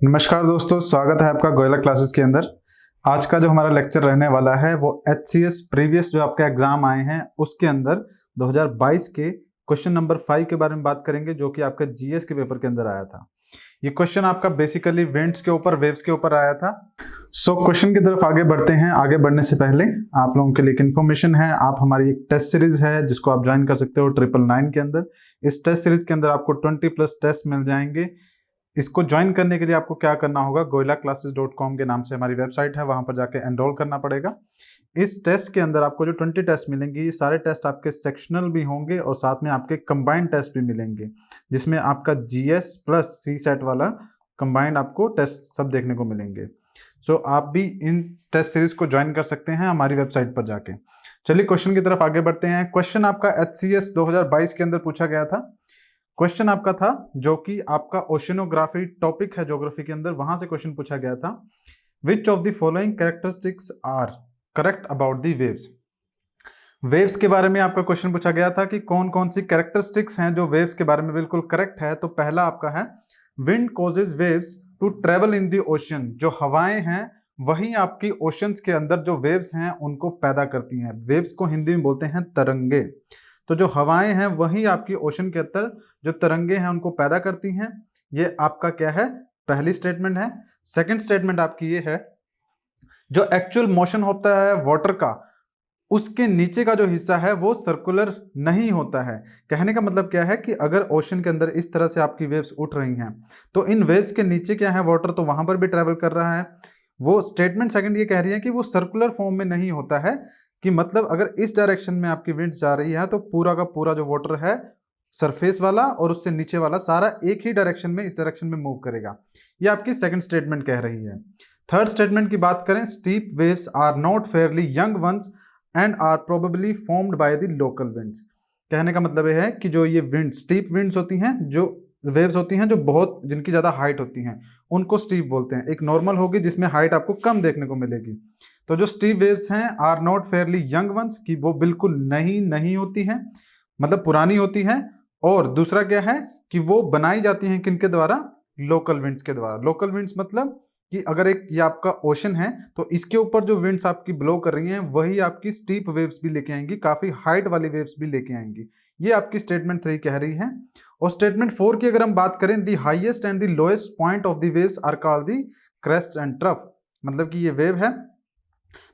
नमस्कार दोस्तों, स्वागत है आपका गोयला क्लासेस के अंदर। आज का जो हमारा लेक्चर रहने वाला है वो HCS प्रीवियस जो आपके एग्जाम आए हैं उसके अंदर 2022 के क्वेश्चन नंबर 5 के बारे में बात करेंगे, जो कि आपका GS के पेपर के अंदर आया था। ये क्वेश्चन आपका बेसिकली विंड्स के ऊपर, वेव्स के ऊपर आया था। क्वेश्चन की तरफ आगे बढ़ते हैं। आगे बढ़ने से पहले आप लोगों के लिए एक इन्फॉर्मेशन है। आप हमारी एक टेस्ट सीरीज है जिसको आप ज्वाइन कर सकते हो 999 के अंदर। इस टेस्ट सीरीज के अंदर आपको 20+ टेस्ट मिल जाएंगे। इसको ज्वाइन करने के लिए आपको क्या करना होगा, goilaclasses.com के नाम से हमारी वेबसाइट है, वहां पर जाके एनरोल करना पड़ेगा। इस टेस्ट के अंदर आपको जो 20 टेस्ट मिलेंगे, ये सारे टेस्ट आपके सेक्शनल भी होंगे और साथ में आपके कंबाइंड टेस्ट भी मिलेंगे, जिसमें आपका GS प्लस CSAT वाला कंबाइंड आपको टेस्ट सब देखने को मिलेंगे। आप भी इन टेस्ट सीरीज को ज्वाइन कर सकते हैं हमारी वेबसाइट पर जाके। चलिए क्वेश्चन की तरफ आगे बढ़ते हैं। क्वेश्चन आपका HCS 2022 के अंदर पूछा गया था। क्वेश्चन आपका था जो कि आपका ओशनोग्राफी टॉपिक है ज्योग्राफी के अंदर, वहां से क्वेश्चन पूछा गया था। Which of the following characteristics are correct about the waves. Waves के बारे में आपका क्वेश्चन पूछा गया था कि कौन कौन सी कैरेक्टरिस्टिक्स हैं जो वेव्स के बारे में बिल्कुल करेक्ट है। तो पहला आपका है wind causes waves to travel in the ocean. जो हवाएं हैं वही आपकी ओशंस के अंदर जो वेव्स हैं उनको पैदा करती हैं। वेव्स को हिंदी में बोलते हैं तरंगे। तो जो हवाएं हैं वही आपकी ओशन के अंदर जो तरंगे हैं उनको पैदा करती हैं। ये आपका क्या है, पहली स्टेटमेंट है। सेकंड स्टेटमेंट आपकी ये है, जो एक्चुअल मोशन होता है वाटर का, उसके नीचे का जो हिस्सा है वो सर्कुलर नहीं होता है। कहने का मतलब क्या है कि अगर ओशन के अंदर इस तरह से आपकी वेव्स उठ रही हैं तो इन वेव्स के नीचे क्या है, वाटर, तो वहां पर भी ट्रेवल कर रहा है। वो स्टेटमेंट सेकंड ये कह रही है कि वो सर्कुलर फॉर्म में नहीं होता है, कि मतलब अगर इस डायरेक्शन में आपकी विंड्स जा रही है तो पूरा का पूरा जो वाटर है सरफेस वाला और उससे नीचे वाला सारा एक ही डायरेक्शन में, इस डायरेक्शन में मूव करेगा। ये आपकी सेकंड स्टेटमेंट कह रही है। थर्ड स्टेटमेंट की बात करें, steep waves are not fairly young ones and are probably formed by the local winds. कहने का मतलब यह है कि जो ये विंड स्टीप विंड्स होती हैं, जो वेव्स होती हैं जो बहुत जिनकी ज्यादा हाइट होती हैं, उनको स्टीप बोलते हैं। एक नॉर्मल होगी जिसमें हाइट आपको कम देखने को मिलेगी। तो जो स्टीप वेव्स हैं are not fairly young ones, कि वो बिल्कुल नहीं होती हैं, मतलब पुरानी होती हैं। और दूसरा क्या है कि वो बनाई जाती हैं किनके द्वारा, लोकल विंड्स के द्वारा। लोकल विंड्स मतलब कि अगर एक ये आपका ओशन है तो इसके ऊपर जो विंड्स आपकी ब्लो कर रही हैं वही आपकी स्टीप वेव्स भी लेके आएंगी, काफी हाइट वाली वेव्स भी लेके आएंगी। ये आपकी स्टेटमेंट 3 कह रही है। और स्टेटमेंट 4 की अगर हम बात करें, the highest and the lowest point of the waves are called the crest and trough. मतलब कि ये वेव है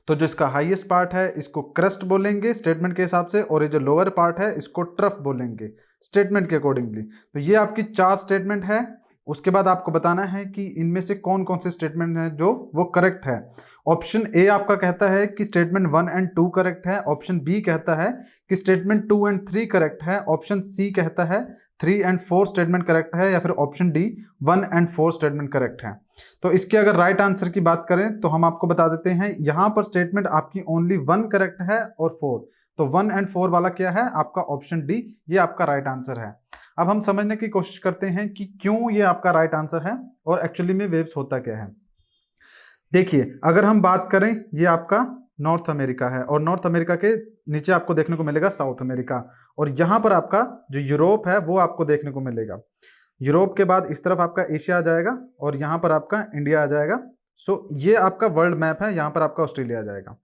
तो जो इसका हाईएस्ट पार्ट है इसको क्रेस्ट बोलेंगे स्टेटमेंट के हिसाब से, और ये जो लोअर पार्ट है इसको ट्रफ बोलेंगे स्टेटमेंट के अकॉर्डिंगली। तो ये आपकी 4 स्टेटमेंट है। उसके बाद आपको बताना है कि इनमें से कौन कौन से स्टेटमेंट हैं जो वो करेक्ट है। ऑप्शन ए आपका कहता है कि स्टेटमेंट 1 एंड 2 करेक्ट है। ऑप्शन बी कहता है कि स्टेटमेंट 2 एंड 3 करेक्ट है। ऑप्शन सी कहता है 3 एंड 4 स्टेटमेंट करेक्ट है, या फिर option D 1 and 4 statement correct है। तो इसके अगर राइट आंसर की बात करें तो हम आपको बता देते हैं, यहां पर स्टेटमेंट आपकी ओनली 1 करेक्ट है और 4। तो 1 एंड 4 वाला क्या है आपका ऑप्शन डी, ये आपका राइट आंसर है। अब हम समझने की कोशिश करते हैं कि क्यों ये आपका राइट आंसर है और एक्चुअली में वेव्स होता क्या है। देखिए, अगर हम बात करें, ये आपका नॉर्थ अमेरिका है और नॉर्थ अमेरिका के नीचे आपको देखने को मिलेगा साउथ अमेरिका, और यहां पर आपका जो यूरोप है वो आपको देखने को मिलेगा। यूरोप के बाद इस तरफ आपका एशिया आ जाएगा और यहाँ पर आपका इंडिया आ जाएगा। ये आपका वर्ल्ड मैप है, यहाँ पर आपका ऑस्ट्रेलिया आ जाएगा।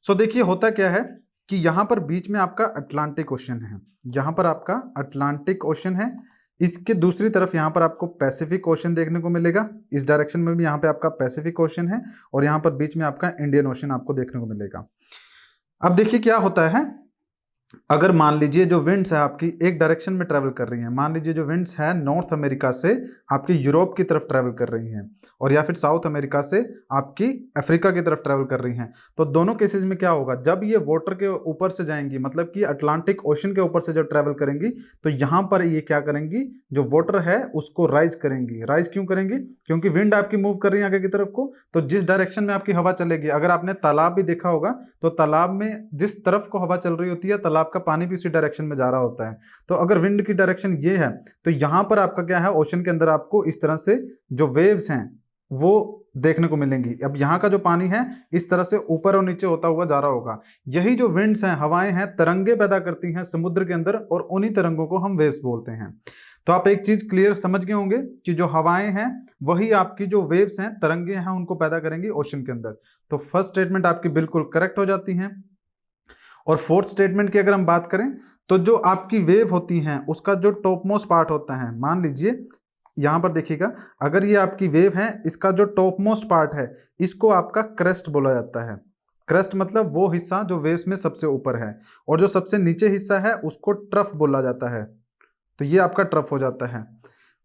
देखिए होता क्या है कि यहाँ पर बीच में आपका अटलांटिक ओशन है, यहाँ पर आपका अटलांटिक ओशन है। इसके दूसरी तरफ यहाँ पर आपको पैसिफिक ओशन देखने को मिलेगा। इस डायरेक्शन में भी यहाँ पे आपका पैसिफिक ओशन है और यहाँ पर बीच में आपका इंडियन ओशन आपको देखने को मिलेगा। अब देखिए क्या होता है, अगर मान लीजिए जो विंड्स है आपकी एक डायरेक्शन में ट्रेवल कर रही हैं, मान लीजिए जो विंड्स है नॉर्थ अमेरिका से आपकी यूरोप की तरफ ट्रेवल कर रही हैं और या फिर साउथ अमेरिका से आपकी अफ्रीका की तरफ ट्रेवल कर रही हैं, तो दोनों केसेस में क्या होगा, जब ये वाटर के ऊपर से जाएंगी, मतलब कि अटलांटिक ओशन के ऊपर से जब ट्रेवल करेंगी, तो यहाँ पर ये क्या करेंगी, जो वाटर है उसको राइज करेंगी। राइज क्यों करेंगी, क्योंकि विंड आपकी मूव कर रही है आगे की तरफ को, तो जिस डायरेक्शन में आपकी हवा चलेगी, अगर आपने तालाब भी देखा होगा तो तालाब में जिस तरफ को हवा चल रही होती है तालाब का पानी भी उसी डायरेक्शन में जा रहा होता है। तो अगर विंड की डायरेक्शन ये है तो यहां पर आपका क्या है, ओशन के अंदर आपको इस तरह से जो वेव्स हैं वो देखने को मिलेंगी। अब यहाँ का जो पानी है इस तरह से ऊपर और नीचे होता हुआ जा रहा होगा। यही जो विंड्स हैं, हवाएं हैं, तरंगे पैदा करती हैं समुद्र के अंदर और उन्हीं तरंगों को हम वेव्स बोलते हैं। तो आप एक चीज क्लियर समझ गए होंगे कि जो हवाएं हैं वही आपकी जो वेव्स हैं, तरंगे हैं, उनको पैदा करेंगी ओशन के अंदर। तो फर्स्ट स्टेटमेंट आपकी बिल्कुल करेक्ट हो जाती है। और फोर्थ स्टेटमेंट की अगर हम बात करें तो जो आपकी वेव होती हैं उसका जो टॉप मोस्ट पार्ट होता है, मान लीजिए यहां पर देखिएगा, अगर ये आपकी वेव है, इसका जो टॉप मोस्ट पार्ट है इसको आपका क्रेस्ट बोला जाता है। क्रेस्ट मतलब वो हिस्सा जो वेव्स में सबसे ऊपर है, और जो सबसे नीचे हिस्सा है उसको ट्रफ बोला जाता है। तो ये आपका ट्रफ हो जाता है।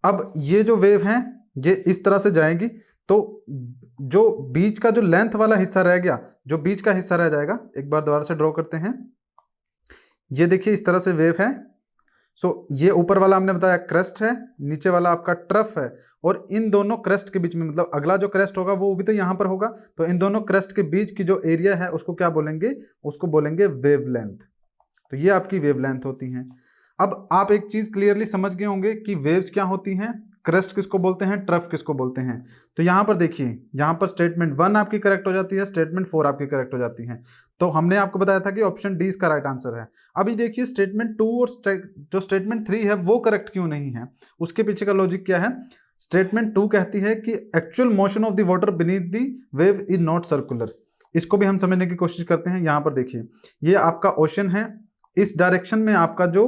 अब ये जो वेव है ये इस तरह से जाएगी, तो जो बीच का जो लेंथ वाला हिस्सा रह गया, जो बीच का हिस्सा रह जाएगा, एक बार दोबारा से ड्रॉ करते हैं। ये देखिए इस तरह से वेव है। सो ये ऊपर वाला हमने बताया क्रेस्ट है, नीचे वाला आपका ट्रफ है, और इन दोनों क्रेस्ट के बीच में, मतलब अगला जो क्रेस्ट होगा वो भी तो यहाँ पर होगा, तो इन दोनों क्रेस्ट के बीच की जो एरिया है उसको क्या बोलेंगे, उसको बोलेंगे वेवलेंथ। तो ये आपकी वेवलेंथ होती हैं। अब आप एक चीज क्लियरली समझ गए होंगे कि वेव्स क्या होती हैं, क्रेस्ट किसको बोलते हैं, ट्रफ किसको बोलते हैं। तो यहाँ पर देखिए, यहाँ पर स्टेटमेंट 1 आपकी करेक्ट हो जाती है, स्टेटमेंट 4 आपकी करेक्ट हो जाती है। तो हमने आपको बताया था कि ऑप्शन डी इसका राइट आंसर है। अभी देखिए स्टेटमेंट 2 और जो स्टेटमेंट 3 है वो करेक्ट क्यों नहीं है, उसके पीछे का लॉजिक क्या है। स्टेटमेंट 2 कहती है कि actual motion of the water beneath the wave is not circular. इसको भी हम समझने की कोशिश करते हैं। यहाँ पर देखिए ये आपका ओशन है, इस डायरेक्शन में आपका जो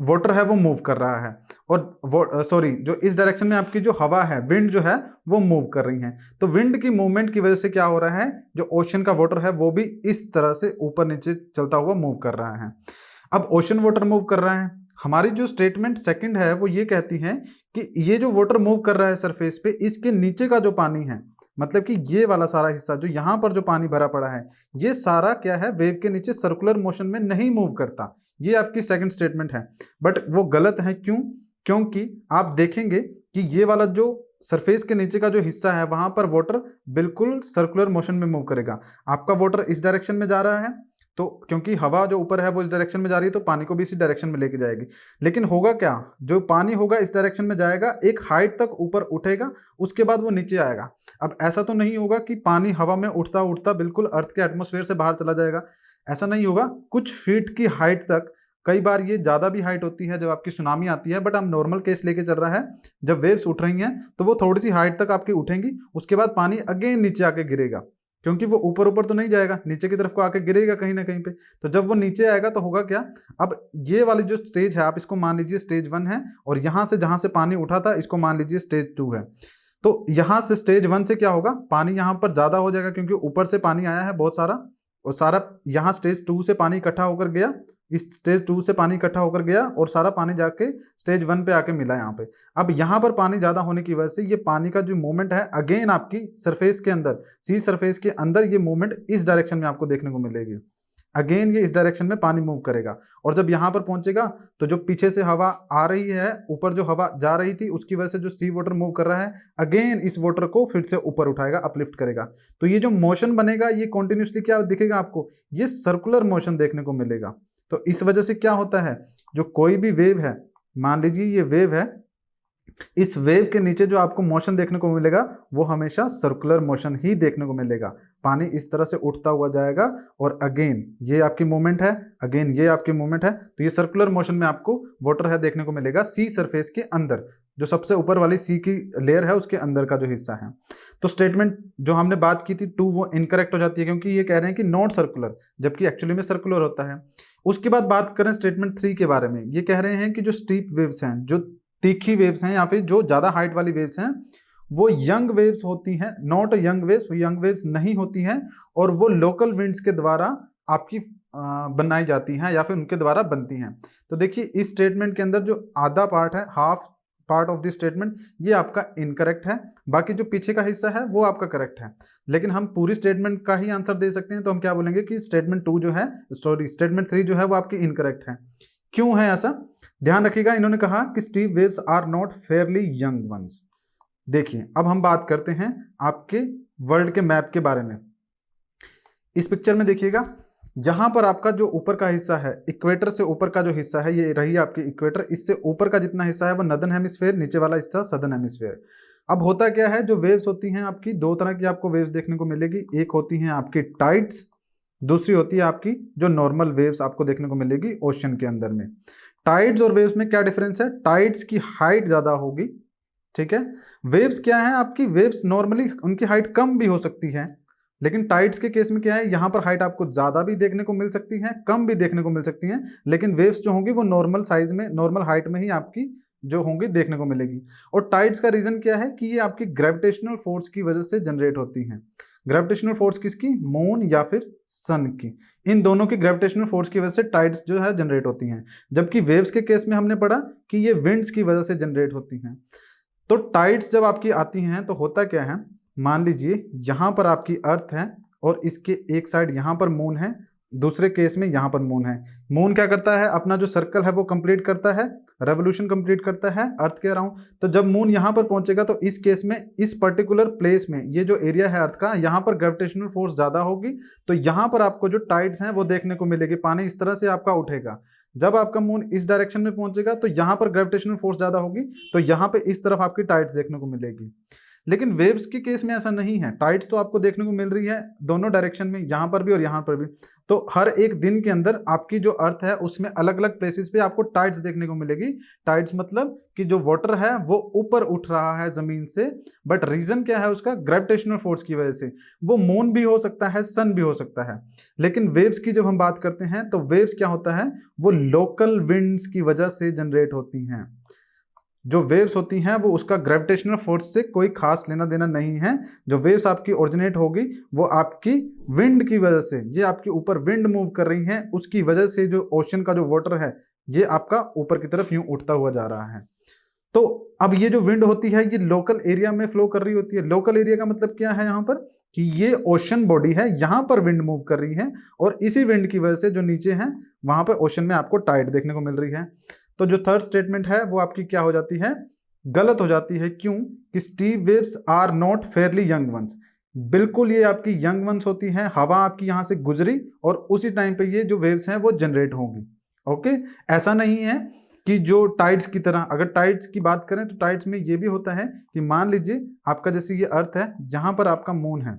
वाटर है वो मूव कर रहा है, और जो इस डायरेक्शन में आपकी जो हवा है, विंड जो है वो मूव कर रही है। तो विंड की मूवमेंट की वजह से क्या हो रहा है, जो ओशन का वाटर है वो भी इस तरह से ऊपर नीचे चलता हुआ मूव कर रहा है। अब ओशन वाटर मूव कर रहा है, हमारी जो स्टेटमेंट सेकंड है वो ये कहती है कि ये जो वाटर मूव कर रहा है सरफेस पे, इसके नीचे का जो पानी है, मतलब कि ये वाला सारा हिस्सा जो यहाँ पर जो पानी भरा पड़ा है, ये सारा क्या है, वेव के नीचे सर्कुलर मोशन में नहीं मूव करता। ये आपकी सेकंड स्टेटमेंट है, बट वो गलत है। क्यों? क्योंकि आप देखेंगे कि ये वाला जो सरफेस के नीचे का जो हिस्सा है वहां पर वाटर बिल्कुल सर्कुलर मोशन में मूव करेगा। आपका वाटर इस डायरेक्शन में जा रहा है, तो क्योंकि हवा जो ऊपर है वो इस डायरेक्शन में जा रही है, तो पानी को भी इसी डायरेक्शन में लेके जाएगी। लेकिन होगा क्या, जो पानी होगा इस डायरेक्शन में जाएगा, एक हाइट तक ऊपर उठेगा, उसके बाद वो नीचे आएगा। अब ऐसा तो नहीं होगा कि पानी हवा में उठता उठता बिल्कुल अर्थ के एटमॉस्फेयर से बाहर चला जाएगा, ऐसा नहीं होगा। कुछ फीट की हाइट तक, कई बार ये ज्यादा भी हाइट होती है जब आपकी सुनामी आती है, बट हम नॉर्मल केस लेके चल रहा है, जब वेव्स उठ रही हैं तो वो थोड़ी सी हाइट तक आपकी उठेंगी, उसके बाद पानी अगेन नीचे आके गिरेगा, क्योंकि वो ऊपर ऊपर तो नहीं जाएगा, नीचे की तरफ को आके गिरेगा कहीं ना कहीं पे। तो जब वो नीचे आएगा तो होगा क्या, अब ये वाली जो स्टेज है आप इसको मान लीजिए स्टेज 1 है, और यहाँ से जहाँ से पानी उठा था इसको मान लीजिए स्टेज 2 है। तो यहाँ से स्टेज 1 से क्या होगा, पानी यहाँ पर ज्यादा हो जाएगा क्योंकि ऊपर से पानी आया है बहुत सारा, और सारा यहाँ स्टेज 2 से पानी इकट्ठा होकर गया, इस स्टेज 2 से पानी इकट्ठा होकर गया, और सारा पानी जाके स्टेज 1 पे आके मिला यहाँ पे। अब यहाँ पर पानी ज्यादा होने की वजह से ये पानी का जो मूवमेंट है अगेन आपकी सरफेस के अंदर, सी सरफेस के अंदर ये मूवमेंट इस डायरेक्शन में आपको देखने को मिलेगी। अगेन ये इस डायरेक्शन में पानी मूव करेगा, और जब यहाँ पर पहुंचेगा तो जो पीछे से हवा आ रही है, ऊपर जो हवा जा रही थी उसकी वजह से जो सी वाटर मूव कर रहा है, अगेन इस वाटर को फिर से ऊपर उठाएगा, अपलिफ्ट करेगा। तो ये जो मोशन बनेगा ये कॉन्टिन्यूसली क्या दिखेगा आपको, ये सर्कुलर मोशन देखने को मिलेगा। तो इस वजह से क्या होता है, जो कोई भी वेव है, मान लीजिए ये वेव है, इस वेव के नीचे जो आपको मोशन देखने को मिलेगा वो हमेशा सर्कुलर मोशन ही देखने को मिलेगा। पानी इस तरह से उठता हुआ जाएगा, और अगेन ये आपकी मूवमेंट है, अगेन ये आपकी मूवमेंट है, तो ये सर्कुलर मोशन में आपको वाटर है देखने को मिलेगा सी सरफेस के अंदर, जो सबसे ऊपर वाली सी की लेयर है उसके अंदर का जो हिस्सा है। तो स्टेटमेंट जो हमने बात की थी 2 वो इनकरेक्ट हो जाती है, क्योंकि ये कह रहे हैं कि नॉट सर्कुलर, जबकि एक्चुअली में सर्कुलर होता है। उसके बाद बात करें स्टेटमेंट 3 के बारे में, ये कह रहे हैं कि जो स्टीप वेव्स हैं, जो तीखी वेव्स हैं, या फिर जो ज्यादा हाइट वाली वेव्स हैं, वो यंग वेव्स होती हैं, not young waves, young waves नहीं होती हैं, और वो लोकल विंड्स के द्वारा आपकी बनाई जाती हैं या फिर उनके द्वारा बनती हैं। तो देखिए इस स्टेटमेंट के अंदर जो आधा पार्ट है, half part of the statement, ये आपका इनकरेक्ट है, बाकी जो पीछे का हिस्सा है वो आपका करेक्ट है। लेकिन हम पूरी स्टेटमेंट का ही आंसर दे सकते हैं, तो हम क्या बोलेंगे कि स्टेटमेंट 2 जो है, स्टेटमेंट 3 जो है वो आपकी इनकरेक्ट है। क्यों है ऐसा, ध्यान रखिएगा। इन्होंने कहा कि steep waves are not fairly young ones. देखिए अब हम बात करते हैं आपके वर्ल्ड के मैप के बारे में। इस पिक्चर में देखिएगा, यहां पर आपका जो ऊपर का हिस्सा है, इक्वेटर से ऊपर का जो हिस्सा है, ये रही आपकी इक्वेटर, इससे ऊपर का जितना हिस्सा है वो नॉर्दर्न हेमिस्फीयर, नीचे वाला हिस्सा सदर्न हेमिस्फीयर। अब होता क्या है, जो वेव्स होती हैं आपकी, दो तरह की आपको वेव्स देखने को मिलेगी। एक होती हैं आपकी टाइड्स, दूसरी होती है आपकी जो नॉर्मल वेव्स आपको देखने को मिलेगी ओशन के अंदर में। टाइड्स और वेव्स में क्या डिफरेंस है? टाइड्स की हाइट ज्यादा होगी, ठीक है। वेव्स क्या है आपकी? वेव्स नॉर्मली उनकी हाइट कम भी हो सकती है, लेकिन टाइड्स के केस में क्या है, यहाँ पर हाइट आपको ज्यादा भी देखने को मिल सकती है, कम भी देखने को मिल सकती है, लेकिन वेव्स जो होंगी वो नॉर्मल साइज में, नॉर्मल हाइट में ही आपकी जो होंगी देखने को मिलेगी। और टाइड्स का रीजन क्या है कि ये आपकी ग्रेविटेशनल फोर्स की वजह से जनरेट होती हैं। ग्रेविटेशनल फोर्स किसकी? मून या फिर सन की। इन दोनों की ग्रेविटेशनल फोर्स की वजह से टाइड्स जो है जनरेट होती हैं। जबकि वेव्स के केस में हमने पढ़ा कि ये विंड्स की वजह से जनरेट होती हैं। तो टाइड्स जब आपकी आती हैं तो होता क्या है, मान लीजिए यहाँ पर आपकी अर्थ है और इसके एक साइड यहाँ पर मून है, दूसरे केस में यहाँ पर मून है। मून क्या करता है? अपना जो सर्कल है वो कंप्लीट करता है, रेवोल्यूशन कंप्लीट करता है अर्थ के अराउंड। तो जब मून यहाँ पर पहुंचेगा तो इस केस में इस पर्टिकुलर प्लेस में ये जो एरिया है अर्थ का, यहाँ पर ग्रेविटेशनल फोर्स ज्यादा होगी, तो यहाँ पर आपको जो टाइड्स हैं वो देखने को मिलेगी। पानी इस तरह से आपका उठेगा। जब आपका मून इस डायरेक्शन में पहुंचेगा तो यहाँ पर ग्रेविटेशनल फोर्स ज्यादा होगी, तो यहाँ पे इस तरफ आपकी टाइड्स देखने को मिलेगी। लेकिन वेव्स के केस में ऐसा नहीं है। टाइड्स तो आपको देखने को मिल रही है दोनों डायरेक्शन में, यहाँ पर भी और यहाँ पर भी। तो हर एक दिन के अंदर आपकी जो अर्थ है उसमें अलग अलग प्लेसेस पे आपको टाइड्स देखने को मिलेगी। टाइड्स मतलब कि जो वाटर है वो ऊपर उठ रहा है जमीन से, बट रीजन क्या है उसका? ग्रेविटेशनल फोर्स की वजह से। वो मून भी हो सकता है, सन भी हो सकता है। लेकिन वेव्स की जब हम बात करते हैं तो वेव्स क्या होता है, वो लोकल विंड्स की वजह से जनरेट होती हैं। जो वेव्स होती हैं वो उसका ग्रेविटेशनल फोर्स से कोई खास लेना देना नहीं है। जो वेव्स आपकी ओरिजिनेट होगी वो आपकी विंड की वजह से, ये आपके ऊपर विंड मूव कर रही है, उसकी वजह से जो ओशन का जो वाटर है ये आपका ऊपर की तरफ यूं उठता हुआ जा रहा है। तो अब ये जो विंड होती है ये लोकल एरिया में फ्लो कर रही होती है। लोकल एरिया का मतलब क्या है यहाँ पर, कि ये ओशन बॉडी है, यहाँ पर विंड मूव कर रही है, और इसी विंड की वजह से जो नीचे है वहां पर ओशन में आपको टाइड देखने को मिल रही है। तो जो थर्ड स्टेटमेंट है वो आपकी क्या हो जाती है? गलत हो जाती है। क्यों? कि steep waves are not fairly young ones. बिल्कुल ये आपकी यंग वंस होती हैं। हवा आपकी यहां से गुजरी और उसी टाइम पे ये जो वेव्स हैं वो जनरेट होंगी। ओके, ऐसा नहीं है कि जो टाइड्स की तरह, अगर टाइड्स की बात करें तो टाइड्स में ये भी होता है कि मान लीजिए आपका जैसे ये अर्थ है, यहां पर आपका मून है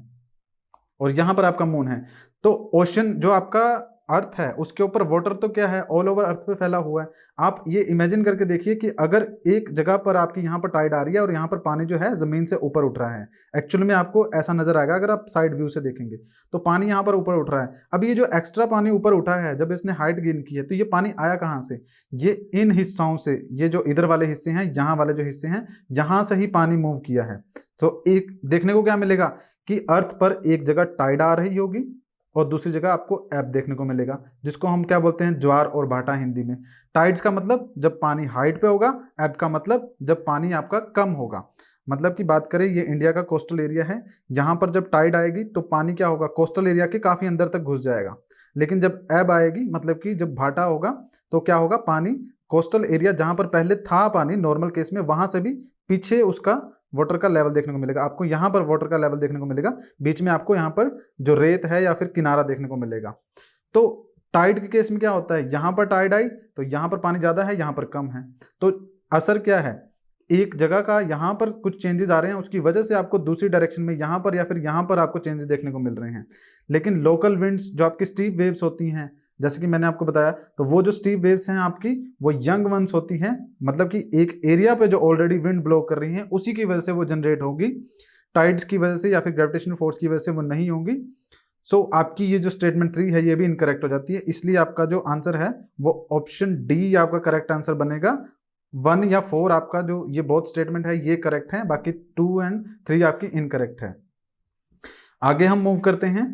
और यहां पर आपका मून है, तो ओशन जो आपका अर्थ है उसके ऊपर वाटर तो क्या है, ऑल ओवर अर्थ पे फैला हुआ है। आप ये इमेजिन करके देखिए कि अगर एक जगह पर आपकी यहाँ पर टाइड आ रही है और यहाँ पर पानी जो है जमीन से ऊपर उठ रहा है, एक्चुअली में आपको ऐसा नजर आएगा अगर आप साइड व्यू से देखेंगे तो पानी यहाँ पर ऊपर उठ रहा है। अब ये जो एक्स्ट्रा पानी ऊपर उठा है, जब इसने हाइट गेन की है तो ये पानी आया कहाँ से? ये इन हिस्सों से, ये जो इधर वाले हिस्से हैं, यहाँ वाले जो हिस्से हैं, यहाँ से ही पानी मूव किया है। तो एक देखने को क्या मिलेगा कि अर्थ पर एक जगह टाइड आ रही होगी और दूसरी जगह आपको एब देखने को मिलेगा, जिसको हम क्या बोलते हैं? ज्वार और भाटा हिंदी में। टाइड्स का मतलब जब पानी हाइट पे होगा, एब का मतलब जब पानी आपका कम होगा। मतलब की बात करें, ये इंडिया का कोस्टल एरिया है, यहाँ पर जब टाइड आएगी तो पानी क्या होगा? कोस्टल एरिया के काफी अंदर तक घुस जाएगा। लेकिन जब एब आएगी, मतलब कि जब भाटा होगा, तो क्या होगा? पानी कोस्टल एरिया जहां पर पहले था पानी नॉर्मल केस में, वहां से भी पीछे उसका वाटर का लेवल देखने को मिलेगा। आपको यहाँ पर वाटर का लेवल देखने को मिलेगा, बीच में आपको यहाँ पर जो रेत है या फिर किनारा देखने को मिलेगा। तो टाइड के केस में क्या होता है? यहाँ पर टाइड आई तो यहाँ पर पानी ज्यादा है, यहाँ पर कम है, तो असर क्या है? एक जगह का यहाँ पर कुछ चेंजेस आ रहे हैं, उसकी वजह से आपको दूसरी डायरेक्शन में यहाँ पर या फिर यहाँ पर आपको चेंजेस देखने को मिल रहे हैं। लेकिन लोकल विंड्स जो आपकी स्टीप वेव्स होती हैं, जैसे कि मैंने आपको बताया, तो वो जो स्टीप वेव्स हैं आपकी, वो यंग वंस होती हैं। मतलब कि एक एरिया पे जो ऑलरेडी विंड ब्लो कर रही है उसी की वजह से वो जनरेट होगी। टाइड्स की वजह से या फिर ग्रेविटेशनल फोर्स की वजह से वो नहीं होंगी। सो आपकी ये जो स्टेटमेंट 3 है ये भी इनकरेक्ट हो जाती है। इसलिए आपका जो आंसर है वो ऑप्शन डी आपका करेक्ट आंसर बनेगा। 1 या 4 आपका जो ये बहुत स्टेटमेंट है ये करेक्ट है, बाकी 2 और 3 आपकी इनकरेक्ट है। आगे हम मूव करते हैं।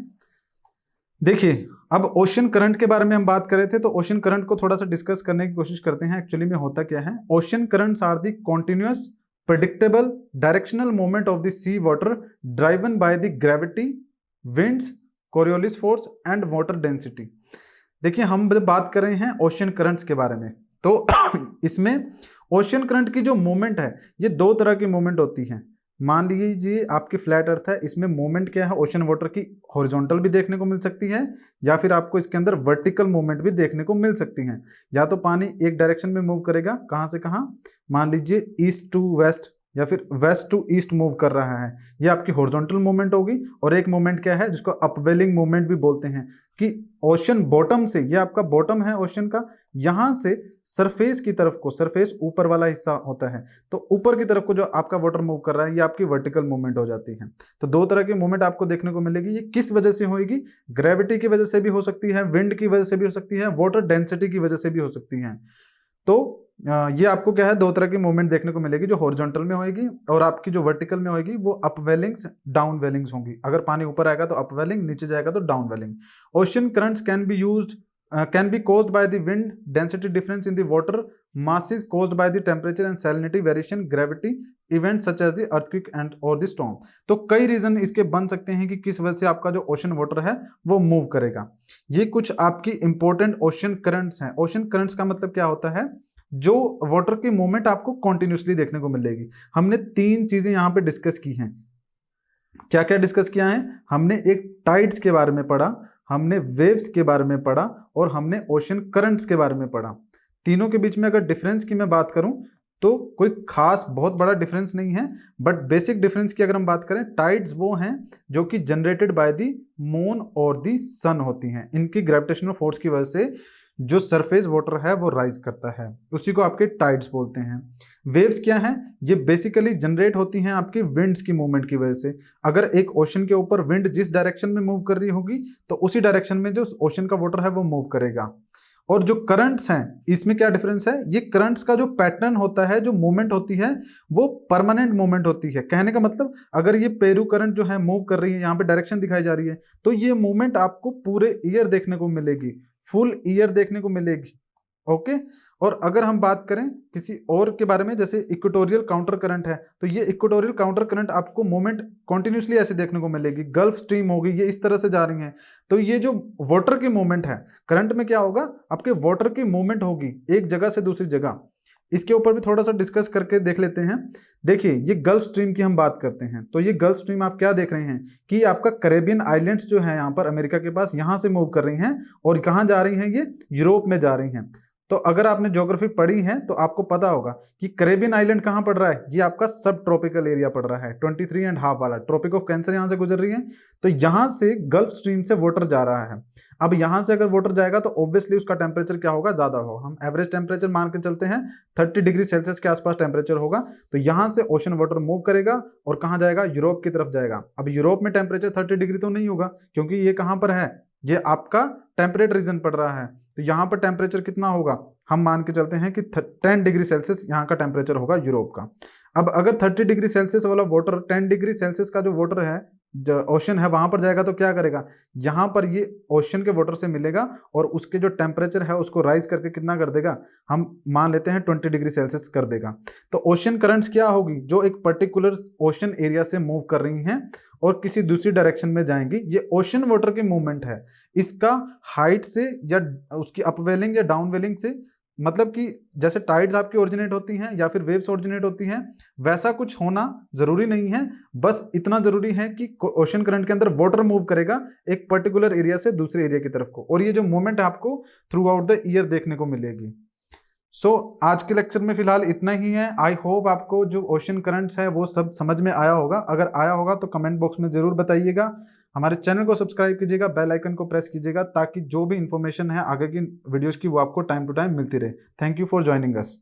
देखिए, अब ओशन करंट के बारे में हम बात कर रहे थे, तो ओशन करंट को थोड़ा सा डिस्कस करने की कोशिश करते हैं। एक्चुअली में होता क्या है? Ocean currents are the continuous predictable directional movement of the sea water driven by the gravity, winds, Coriolis force and water density. देखिए, हम बात कर रहे हैं ओशन करंट्स के बारे में, तो इसमें ओशन करंट की जो मूवमेंट है ये 2 तरह की मूवमेंट होती है। मान लीजिए आपकी फ्लैट अर्थ है, इसमें मूवमेंट क्या है? ओशन वाटर की हॉरिजॉन्टल भी देखने को मिल सकती है या फिर आपको इसके अंदर वर्टिकल मूवमेंट भी देखने को मिल सकती है। या तो पानी एक डायरेक्शन में मूव करेगा, कहाँ से कहाँ? मान लीजिए ईस्ट टू वेस्ट या फिर वेस्ट टू ईस्ट मूव कर रहा है, ये आपकी हॉरिजॉन्टल मूवमेंट होगी। और एक मूवमेंट क्या है जिसको अपवेलिंग मूवमेंट भी बोलते हैं, कि ओशन बॉटम से, ये आपका बॉटम है ओशन का, यहां से सरफेस की तरफ को, सरफेस ऊपर वाला हिस्सा होता है, तो ऊपर की तरफ को जो आपका वाटर मूव कर रहा है ये आपकी वर्टिकल मूवमेंट हो जाती है। तो दो तरह की मूवमेंट आपको देखने को मिलेगी। ये किस वजह से होगी? ग्रेविटी की वजह से भी हो सकती है, विंड की वजह से भी हो सकती है, वाटर डेंसिटी की वजह से भी हो सकती है। तो ये आपको क्या है, दो तरह की मूवमेंट देखने को मिलेगी, जो हॉरिजॉन्टल में होगी और आपकी जो वर्टिकल में होगी वो अपवेलिंग्स डाउन वेलिंग्स होंगी। अगर पानी ऊपर आएगा तो अपवेलिंग, नीचे जाएगा तो downwelling. Ocean currents can be used can be caused by the wind density difference in the water masses caused by the temperature and salinity variation, gravity events such as the earthquake and or the storm। तो कई reason इसके बन सकते हैं कि किस वजह से आपका जो ओशन वाटर है वो मूव करेगा। ये कुछ आपकी इंपॉर्टेंट ओशन करंट्स हैं। ओशन करंट्स का मतलब क्या होता है? जो वाटर की मूवमेंट आपको कॉन्टिन्यूसली देखने को मिलेगी। हमने तीन चीजें यहाँ पे डिस्कस की हैं। क्या क्या डिस्कस किया है? हमने एक टाइड्स के बारे में पढ़ा, हमने वेव्स के बारे में पढ़ा और हमने ओशन करंट्स के बारे में पढ़ा। तीनों के बीच में अगर डिफरेंस की मैं बात करूं तो कोई खास बहुत बड़ा डिफरेंस नहीं है, बट बेसिक डिफरेंस की अगर हम बात करें, टाइड्स वो हैं जो कि जनरेटेड बाय द मून और द सन होती हैं। इनकी ग्रेविटेशनल फोर्स की वजह से जो सरफेस वाटर है वो राइज करता है, उसी को आपके टाइड्स बोलते हैं। वेव्स क्या हैं? ये बेसिकली जनरेट होती हैं आपकी विंड्स की मूवमेंट की वजह से। अगर एक ओशन के ऊपर विंड जिस डायरेक्शन में मूव कर रही होगी तो उसी डायरेक्शन में जो ओशन का वाटर है वो मूव करेगा। और जो करंट्स हैं, इसमें क्या डिफरेंस है? ये करंट्स का जो पैटर्न होता है, जो मूवमेंट होती है वो परमानेंट मूवमेंट होती है। कहने का मतलब, अगर ये पेरू करंट जो है मूव कर रही है, यहाँ पे डायरेक्शन दिखाई जा रही है, तो ये मूवमेंट आपको पूरे ईयर देखने को मिलेगी, फुल ईयर देखने को मिलेगी। ओके। और अगर हम बात करें किसी और के बारे में, जैसे इक्वेटोरियल काउंटर करंट है, तो ये इक्वेटोरियल काउंटर करंट आपको मूवमेंट कॉन्टिन्यूसली ऐसे देखने को मिलेगी। गल्फ स्ट्रीम होगी, ये इस तरह से जा रही हैं। तो ये जो वाटर की मूवमेंट है, करंट में क्या होगा, आपके वाटर की मूवमेंट होगी एक जगह से दूसरी जगह। इसके ऊपर भी थोड़ा सा डिस्कस करके देख लेते हैं। देखिए, ये गल्फ स्ट्रीम की हम बात करते हैं, तो ये गल्फ स्ट्रीम आप क्या देख रहे हैं कि आपका कैरेबियन आइलैंड्स जो है यहाँ पर अमेरिका के पास, यहाँ से मूव कर रही हैं और कहाँ जा रही हैं? ये यूरोप में जा रही हैं। तो अगर आपने ज्योग्राफी पढ़ी है तो आपको पता होगा कि कैरेबियन आइलैंड कहाँ पड़ रहा है? ये आपका सब ट्रॉपिकल एरिया पड़ रहा है, 23.5 वाला ट्रॉपिक ऑफ कैंसर यहाँ से गुजर रही है। तो यहाँ से गल्फ स्ट्रीम से वाटर जा रहा है। अब यहाँ से अगर वाटर जाएगा तो ऑब्वियसली उसका टेम्परेचर क्या होगा? ज्यादा होगा। हम एवरेज टेम्परेचर मान के चलते हैं 30 डिग्री सेल्सियस के आसपास टेम्परेचर होगा। तो यहाँ से ओशन वाटर मूव करेगा और कहाँ जाएगा? यूरोप की तरफ जाएगा। अब यूरोप में टेम्परेचर 30 डिग्री तो नहीं होगा, क्योंकि ये कहाँ पर है? ये आपका टेम्परेट रीजन पड़ रहा है। तो यहाँ पर टेम्परेचर कितना होगा? हम मान के चलते हैं कि 10 डिग्री सेल्सियस यहाँ का टेम्परेचर होगा यूरोप का। अब अगर 30 डिग्री सेल्सियस वाला वाटर 10 डिग्री सेल्सियस का जो वाटर है, जो ओशन है, वहां पर जाएगा तो क्या करेगा? यहाँ पर ये ओशन के वाटर से मिलेगा और उसके जो टेम्परेचर है उसको राइज करके कितना कर देगा? हम मान लेते हैं 20 डिग्री सेल्सियस कर देगा। तो ओशन करंट्स क्या होगी? जो एक पर्टिकुलर ओशन एरिया से मूव कर रही हैं और किसी दूसरी डायरेक्शन में जाएंगी, ये ओशन वाटर की मूवमेंट है। इसका हाइट से या उसकी अपवेलिंग या डाउनवेलिंग से, मतलब कि जैसे टाइड्स आपकी ओरिजिनेट होती हैं या फिर वेव्स ओरिजिनेट होती हैं, वैसा कुछ होना जरूरी नहीं है। बस इतना जरूरी है कि ओशन करंट के अंदर वाटर मूव करेगा एक पर्टिकुलर एरिया से दूसरे एरिया की तरफ को, और ये जो मूवमेंट आपको थ्रू आउट द ईयर देखने को मिलेगी। आज के लेक्चर में फिलहाल इतना ही है। आई होप आपको जो ओशन करंट्स है वो सब समझ में आया होगा। अगर आया होगा तो कमेंट बॉक्स में जरूर बताइएगा। हमारे चैनल को सब्सक्राइब कीजिएगा, बेल आइकन को प्रेस कीजिएगा, ताकि जो भी इंफॉर्मेशन है आगे की वीडियोस की वो आपको टाइम टू टाइम मिलती रहे। Thank you for joining us.